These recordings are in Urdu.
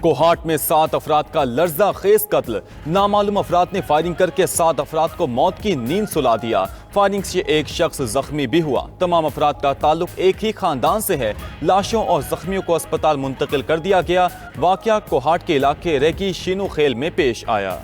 کوہاٹ میں 7 افراد کا لرزہ خیز قتل، نامعلوم افراد نے فائرنگ کر کے 7 افراد کو موت کی نیند سلا دیا۔ فائرنگ سے ایک شخص زخمی بھی ہوا۔ تمام افراد کا تعلق ایک ہی خاندان سے ہے۔ لاشوں اور زخمیوں کو اسپتال منتقل کر دیا گیا۔ واقعہ کوہاٹ کے علاقے ریگی شینو خیل میں پیش آیا۔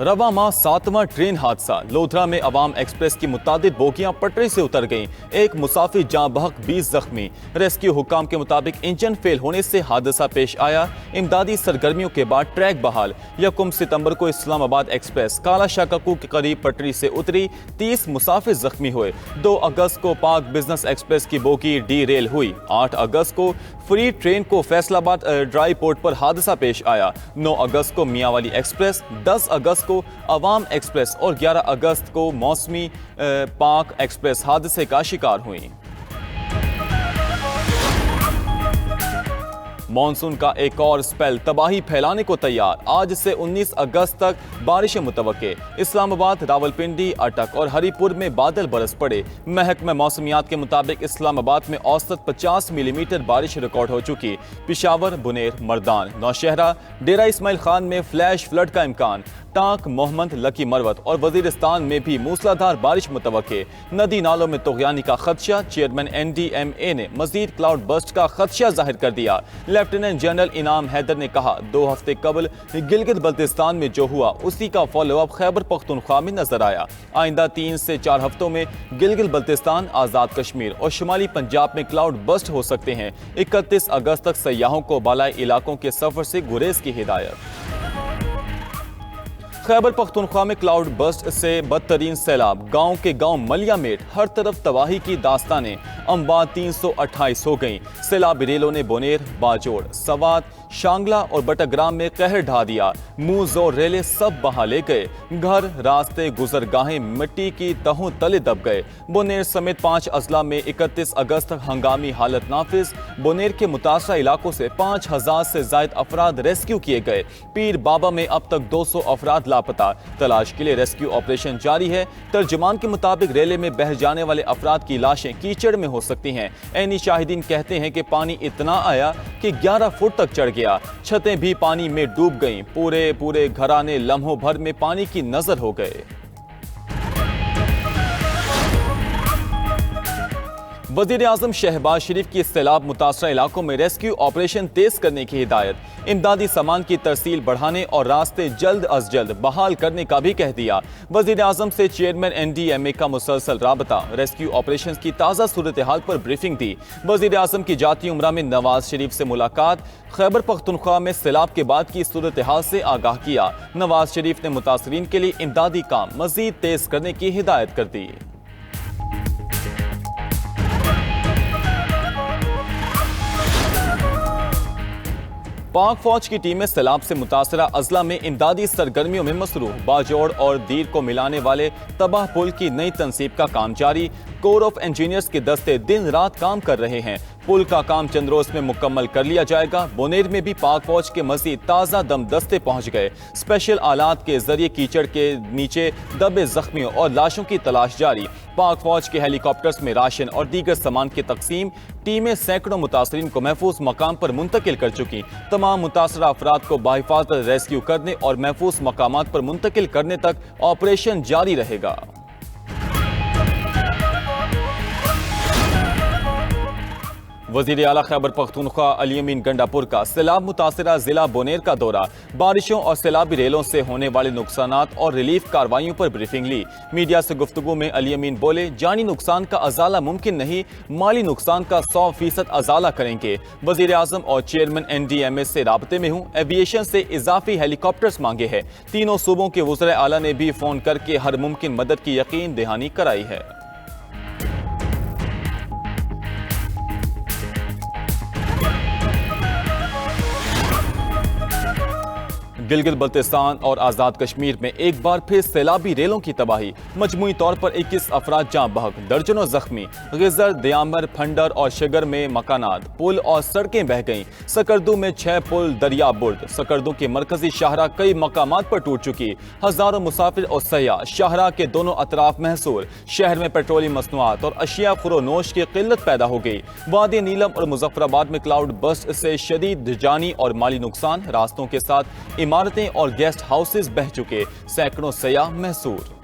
رواں ماہ 7واں ٹرین حادثہ، لودھرا میں عوام ایکسپریس کی متعدد بوگیاں پٹری سے اتر گئیں، ایک مسافر جاں بحق 20 زخمی۔ ریسکیو حکام کے مطابق انجن فیل ہونے سے حادثہ پیش آیا۔ امدادی سرگرمیوں کے بعد ٹریک بحال۔ 1 ستمبر کو اسلام آباد ایکسپریس کالا شاکاکو کے قریب پٹری سے اتری، 30 مسافر زخمی ہوئے۔ 2 اگست کو پاک بزنس ایکسپریس کی بوگی ڈی ریل ہوئی۔ 8 اگست کو فری ٹرین کو فیصل آباد ڈرائی پورٹ پر حادثہ پیش آیا۔ 9 اگست کو میاں والی ایکسپریس، 10 اگست کو عوام ایکسپریس اور 11 اگست کو موسمی پاک ایکسپریس حادثے کا شکار ہوئیں۔ مانسون کا ایک اور سپیل تباہی پھیلانے کو تیار، آج سے 19 اگست تک بارشیں متوقع۔ اسلام آباد، راولپنڈی، اٹک اور ہری پور میں بادل برس پڑے۔ محکمہ موسمیات کے مطابق اسلام آباد میں اوسط 50 ملی میٹر بارش ریکارڈ ہو چکی۔ پشاور، بنیر، مردان، نوشہرہ، ڈیرہ اسماعیل خان میں فلیش فلڈ کا امکان۔ ٹانک، محمد، لکی مروت اور وزیرستان میں بھی موسلادھار بارش متوقع۔ ندی نالوں میں طغیانی کا خدشہ، چیئرمین NDMA نے مزید کلاؤڈ برسٹ کا خدشہ ظاہر کر دیا۔ لیفٹیننٹ جنرل انعام حیدر نے کہا 2 ہفتے قبل گلگت بلتستان میں جو ہوا اسی کا فالو اپ خیبر پختونخوا میں نظر آیا۔ آئندہ 3 سے 4 ہفتوں میں گلگت بلتستان، آزاد کشمیر اور شمالی پنجاب میں کلاؤڈ برسٹ ہو سکتے ہیں۔ 31 اگست تک سیاحوں کو بالائی علاقوں کے سفر سے گریز کی ہدایت۔ خیبر پختونخوا میں کلاؤڈ برسٹ سے بدترین سیلاب، گاؤں کے گاؤں ملیا میٹ، ہر طرف تباہی کی داستانیں، اموات 328 ہو گئیں۔ سیلابی ریلوں نے بونیر، باجوڑ، سوات، شانگلہ اور بٹاگرام میں قہر ڈھا دیا۔ منہ زور ریلے سب بہا لے گئے، گھر، راستے، گزرگاہیں مٹی کی تہوں تلے دب گئے۔ بونیر سمیت 5 اضلاع میں 31 اگست تک ہنگامی حالت نافذ۔ بونیر کے متاثرہ علاقوں سے 5000 سے زائد افراد ریسکیو کیے گئے۔ پیر بابا میں اب تک 200 افراد لاپتہ، تلاش کے لیے ریسکیو آپریشن جاری ہے۔ ترجمان کے مطابق ریلے میں بہہ جانے والے افراد کی لاشیں کیچڑ میں ہو سکتی ہیں۔ عینی شاہدین کہتے ہیں کہ پانی اتنا آیا کہ 11 فٹ تک چڑھ گیا، چھتیں بھی پانی میں ڈوب گئیں، پورے گھرانے لمحوں بھر میں پانی کی نظر ہو گئے۔ وزیر اعظم شہباز شریف کی سیلاب متاثرہ علاقوں میں ریسکیو آپریشن تیز کرنے کی ہدایت، امدادی سامان کی ترسیل بڑھانے اور راستے جلد از جلد بحال کرنے کا بھی کہہ دیا۔ وزیر اعظم سے چیئرمین NDMA کا مسلسل رابطہ، ریسکیو آپریشن کی تازہ صورتحال پر بریفنگ دی۔ وزیر اعظم کی جاتی عمرہ میں نواز شریف سے ملاقات، خیبر پختونخوا میں سیلاب کے بعد کی صورتحال سے آگاہ کیا۔ نواز شریف نے متاثرین کے لیے امدادی کام مزید تیز کرنے کی ہدایت کر دی۔ پاک فوج کی ٹیمیں سیلاب سے متاثرہ اضلاع میں امدادی سرگرمیوں میں مصروف۔ باجوڑ اور دیر کو ملانے والے تباہ پل کی نئی تنصیب کا کام جاری۔ کور آف انجینئرز کے دستے دن رات کام کر رہے ہیں۔ پل کا کام چند روز میں مکمل کر لیا جائے گا۔ بونیر میں بھی پاک فوج کے مزید تازہ دم دستے پہنچ گئے۔ اسپیشل آلات کے ذریعے کیچڑ کے نیچے دبے زخمیوں اور لاشوں کی تلاش جاری۔ پاک فوج کے ہیلی کاپٹرز میں راشن اور دیگر سامان کی تقسیم۔ ٹیمیں سینکڑوں متاثرین کو محفوظ مقام پر منتقل کر چکی۔ تمام متاثرہ افراد کو بحفاظت ریسکیو کرنے اور محفوظ مقامات پر منتقل کرنے تک آپریشن جاری رہے گا۔ وزیر اعلیٰ خیبر پختونخوا علی امین گنڈاپور کا سیلاب متاثرہ ضلع بونیر کا دورہ، بارشوں اور سیلابی ریلوں سے ہونے والے نقصانات اور ریلیف کارروائیوں پر بریفنگ لی۔ میڈیا سے گفتگو میں علی امین بولے، جانی نقصان کا ازالہ ممکن نہیں، مالی نقصان کا 100% ازالہ کریں گے۔ وزیر اعظم اور چیئرمین NDMA سے رابطے میں ہوں، ایویشن سے اضافی ہیلی کاپٹرز مانگے ہیں۔ تینوں صوبوں کے وزراء اعلیٰ نے بھی فون کر کے ہر ممکن مدد کی یقین دہانی کرائی ہے۔ گلگت بلتستان اور آزاد کشمیر میں ایک بار پھر سیلابی ریلوں کی تباہی، مجموعی طور پر 21 افراد جاں بحق، درجنوں زخمی، غزر، دیامر، پھنڈر اور شگر میں مکانات، پل اور سڑکیں بہہ گئیں، سکردو میں 6 پل دریا برد، سکردو کے مرکزی شاہراہ کئی مقامات پر ٹوٹ چکی، ہزاروں مسافر اور سیاح شاہراہ کے دونوں اطراف محصور، شہر میں پیٹرولیم مصنوعات اور اشیاء فروشی کی قلت پیدا ہو گئی، وادی نیلم اور مظفر آباد میں کلاؤڈ برسٹ سے شدید جانی اور مالی نقصان، راستوں کے ساتھ عمارتیں اور گیسٹ ہاؤسز بہہ چکے، سینکڑوں سیاح محصور۔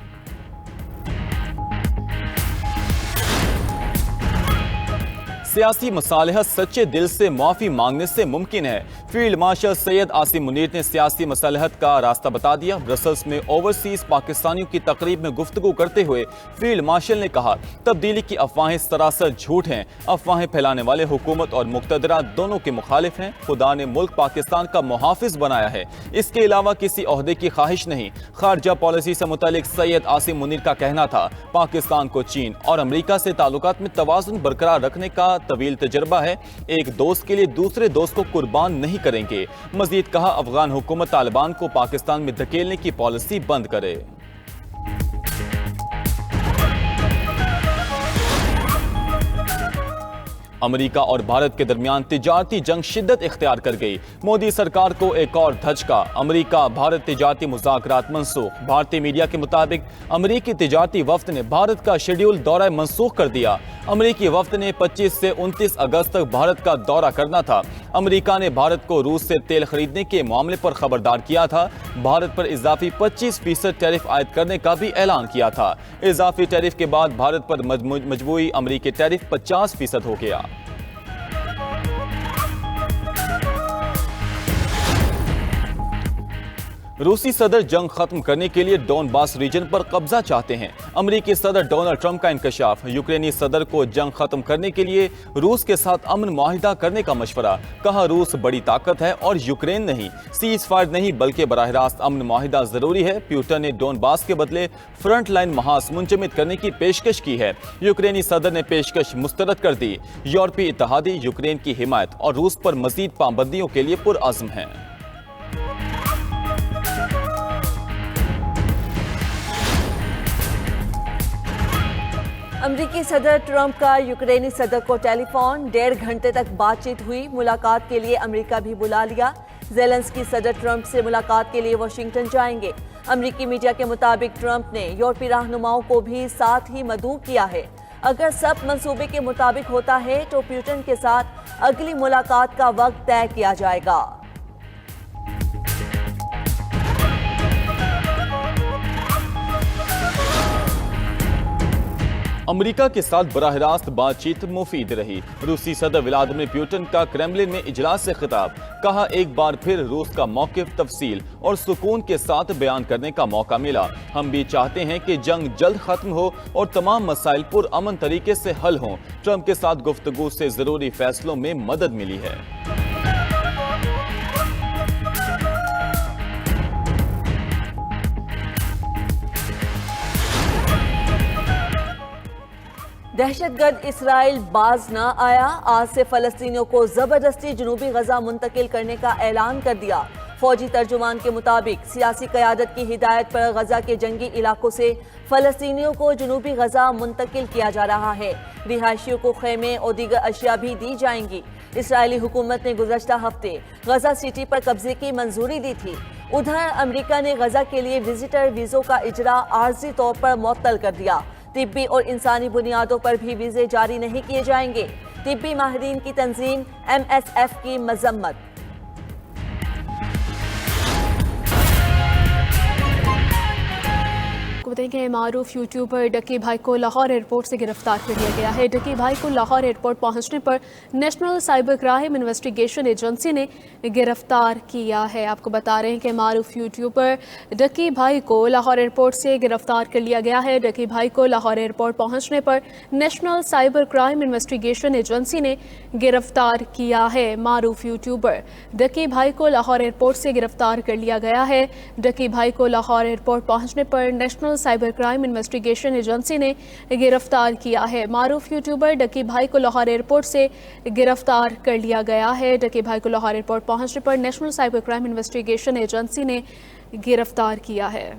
سیاسی مصالحت سچے دل سے معافی مانگنے سے ممکن ہے، فیلڈ مارشل سید عاصم منیر نے سیاسی مصالحت کا راستہ بتا دیا۔ برسلز میں اوورسیز پاکستانیوں کی تقریب میں گفتگو کرتے ہوئے فیلڈ مارشل نے کہا، تبدیلی کی افواہیں سراسر جھوٹ ہیں، افواہیں پھیلانے والے حکومت اور مقتدرہ دونوں کے مخالف ہیں، خدا نے ملک پاکستان کا محافظ بنایا ہے، اس کے علاوہ کسی عہدے کی خواہش نہیں۔ خارجہ پالیسی سے متعلق سید عاصم منیر کا کہنا تھا، پاکستان کو چین اور امریکہ سے تعلقات میں توازن برقرار رکھنے کا طویل تجربہ ہے، ایک دوست کے لیے دوسرے دوست کو قربان نہیں کریں گے۔ مزید کہا، افغان حکومت طالبان کو پاکستان میں دھکیلنے کی پالیسی بند کرے۔ امریکہ اور بھارت کے درمیان تجارتی جنگ شدت اختیار کر گئی، مودی سرکار کو ایک اور دھچکا، امریکہ بھارت تجارتی مذاکرات منسوخ۔ بھارتی میڈیا کے مطابق امریکی تجارتی وفد نے بھارت کا شیڈول دورہ منسوخ کر دیا۔ امریکی وفد نے 25 سے 29 اگست تک بھارت کا دورہ کرنا تھا۔ امریکہ نے بھارت کو روس سے تیل خریدنے کے معاملے پر خبردار کیا تھا، بھارت پر اضافی 25% ٹیرف عائد کرنے کا بھی اعلان کیا تھا۔ اضافی ٹیرف کے بعد بھارت پر مجموعی امریکی ٹیرف 50% ہو گیا۔ روسی صدر جنگ ختم کرنے کے لیے ڈونباس ریجن پر قبضہ چاہتے ہیں۔ امریکی صدر ڈونلڈ ٹرمپ کا انکشاف، یوکرینی صدر کو جنگ ختم کرنے کے لیے روس کے ساتھ امن معاہدہ کرنے کا مشورہ، کہا روس بڑی طاقت ہے اور یوکرین نہیں، سیز فائر نہیں بلکہ براہ راست امن معاہدہ ضروری ہے۔ پیوٹن نے ڈونباس کے بدلے فرنٹ لائن محاذ منجمد کرنے کی پیشکش کی ہے، یوکرینی صدر نے پیشکش مسترد کر دی۔ یورپی اتحادی یوکرین کی حمایت اور روس پر مزید پابندیوں کے لیے پرعزم ہیں۔ امریکی صدر ٹرمپ کا یوکرینی صدر کو ٹیلی فون، 1.5 گھنٹے تک بات چیت ہوئی، ملاقات کے لیے امریکہ بھی بلا لیا۔ زیلنسکی صدر ٹرمپ سے ملاقات کے لیے واشنگٹن جائیں گے۔ امریکی میڈیا کے مطابق ٹرمپ نے یورپی رہنماؤں کو بھی ساتھ ہی مدعو کیا ہے۔ اگر سب منصوبے کے مطابق ہوتا ہے تو پیوٹن کے ساتھ اگلی ملاقات کا وقت طے کیا جائے گا۔ امریکہ کے ساتھ براہ راست بات چیت مفید رہی، روسی صدر ولادیمیر پوٹن کا کرملن میں اجلاس سے خطاب، کہا ایک بار پھر روس کا موقف تفصیل اور سکون کے ساتھ بیان کرنے کا موقع ملا، ہم بھی چاہتے ہیں کہ جنگ جلد ختم ہو اور تمام مسائل پرامن طریقے سے حل ہوں، ٹرمپ کے ساتھ گفتگو سے ضروری فیصلوں میں مدد ملی ہے۔ دہشت گرد اسرائیل باز نہ آیا، آج سے فلسطینیوں کو زبردستی جنوبی غزہ منتقل کرنے کا اعلان کر دیا۔ فوجی ترجمان کے مطابق سیاسی قیادت کی ہدایت پر غزہ کے جنگی علاقوں سے فلسطینیوں کو جنوبی غزہ منتقل کیا جا رہا ہے، رہائشیوں کو خیمے اور دیگر اشیاء بھی دی جائیں گی۔ اسرائیلی حکومت نے گزشتہ ہفتے غزہ سٹی پر قبضے کی منظوری دی تھی۔ ادھر امریکہ نے غزہ کے لیے وزٹر ویزوں کا اجرا عارضی طور پر معطل کر دیا، طبی اور انسانی بنیادوں پر بھی ویزے جاری نہیں کیے جائیں گے۔ طبی ماہرین کی تنظیم MSF کی مذمت۔ بتائیں کہ معروف یوٹیوبر ڈکی بھائی کو لاہور ایئرپورٹ سے گرفتار کر لیا گیا ہے۔ ڈکی بھائی کو لاہور ایئرپورٹ پہنچنے پر national cyber crime investigation agency نے گرفتار کیا ہے۔ آپ کو بتا رہے ہیں کہ معروف یوٹیوبر ڈکی بھائی کو لاہور ایئرپورٹ سے گرفتار کر لیا گیا ہے۔ ڈکی بھائی کو لاہور ایئرپورٹ پہنچنے پر national cyber crime investigation agency نے گرفتار کیا ہے۔ معروف یوٹیوبر ڈکی بھائی کو لاہور ایئرپورٹ سے گرفتار کر لیا گیا ہے۔ ڈکی بھائی کو لاہور ایئرپورٹ پہنچنے پر national cyber cyber crime investigation agency نے گرفتار کیا ہے۔ معروف یوٹیوبر ڈکی بھائی کو لاہور ایئرپورٹ سے گرفتار کر لیا گیا ہے۔ ڈکی بھائی کو لاہور ایئرپورٹ پہنچنے پر national cyber crime investigation agency نے گرفتار کیا ہے۔